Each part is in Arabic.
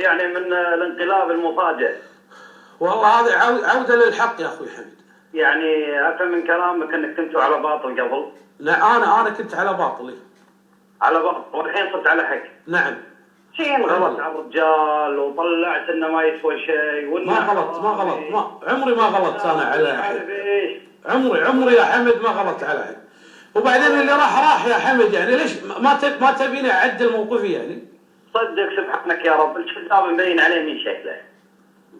يعني من الانقلاب المفاجئ. والله هذه عودة للحق يا أخوي حمد. يعني أفهم من كلامك أنك كنتوا على باطل قبل. لا أنا كنت على باطلي. على باطل والحين صرت على حق. نعم. شيء غلط على الرجال وطلعت إنه ما يسوى شيء. ما غلط عمري ما غلطت أنا على أحد. عمري يا حمد ما غلطت على أحد. وبعدين اللي راح يا حمد، يعني ليش ما تبيني أعدل موقفي يعني؟ صدق سبحانك يا رب الكتاب مبين عليه من شكله،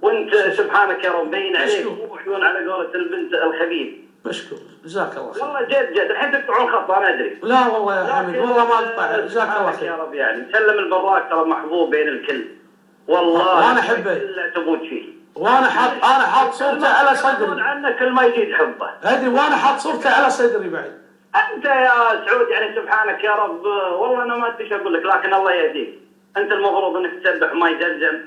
وانت سبحانك يا رب مبين عليك مو عيون على قولة البنت الخبيث. مشكور، جزاك الله خير. والله جد الحين تقطعون خط انا ادري. لا والله يا حمد والله ما اقطع، جزاك الله خير يا رب. يعني سلم البراك ترى محبوب بين الكل والله، وانا احبه الا تموت فيه. وانا حاط صورته على صدري عنك كل ما يزيد حبه. ادري، وانا حاط صورته على صدري بعد. انت يا سعود يعني سبحانك يا رب، والله انا ما ادري ايش اقول لك، لكن الله يهديك. انت المفروض انك تسبح ماء زمزم.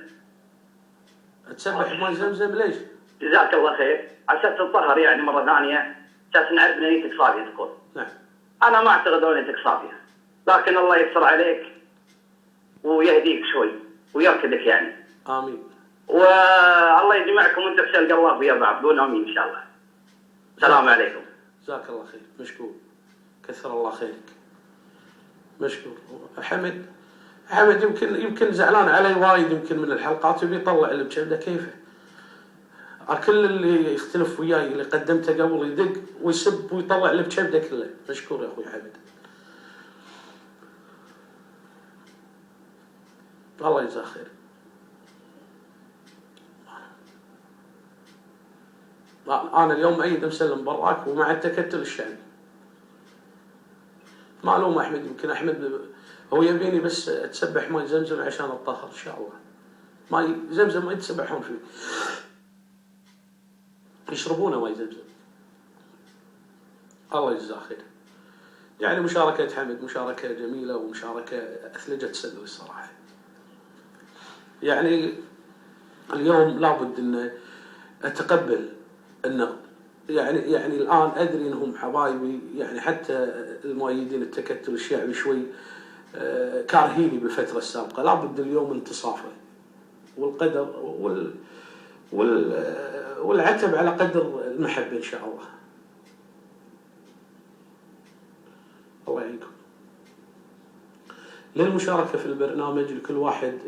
تسبح ماء زمزم ليش؟ جزاك الله خير، عشان تطهر يعني مره ثانيه، عشان نعرف نيتك صافيه تكون. نعم. انا ما اعتقد نيتك صافيه، لكن الله يستر عليك ويهديك شوي ويركدك يعني. امين. والله يجمعكم وانت في شلق الله ويا بعض، قولوا امين ان شاء الله. السلام عليكم. جزاك الله خير، مشكور، كثر الله خيرك، مشكور. حمد يمكن زعلان علي وايد يمكن من الحلقات وبيطلع اللي بشده كيفه. كل اللي يختلف وياي اللي قدمته قبل يدق ويسب ويطلع اللي بشده كله. مشكور يا اخوي حمد، الله يجزاه خير. انا اليوم ايد مسلم براك ومع التكتل الشعبي. ما الوم احمد، يمكن احمد هو يبيني بس تسبح ماء زمزم عشان اتطهر ان شاء الله. ماء زمزم ما يتسبحون فيه، يشربونه ماء زمزم. الله يجزاه خير. يعني مشاركة حمد مشاركة جميلة ومشاركة أثلجت صدري الصراحة. يعني اليوم لابد أن أتقبل النقد. يعني الآن أدري أنهم حبايبي، يعني حتى المؤيدين التكتل الشعبي شوي كارهيني بالفترة السابقة. لابد اليوم انتصافه والقدر والعتب على قدر المحبة إن شاء الله. الله يعينكم. للمشاركة في البرنامج لكل واحد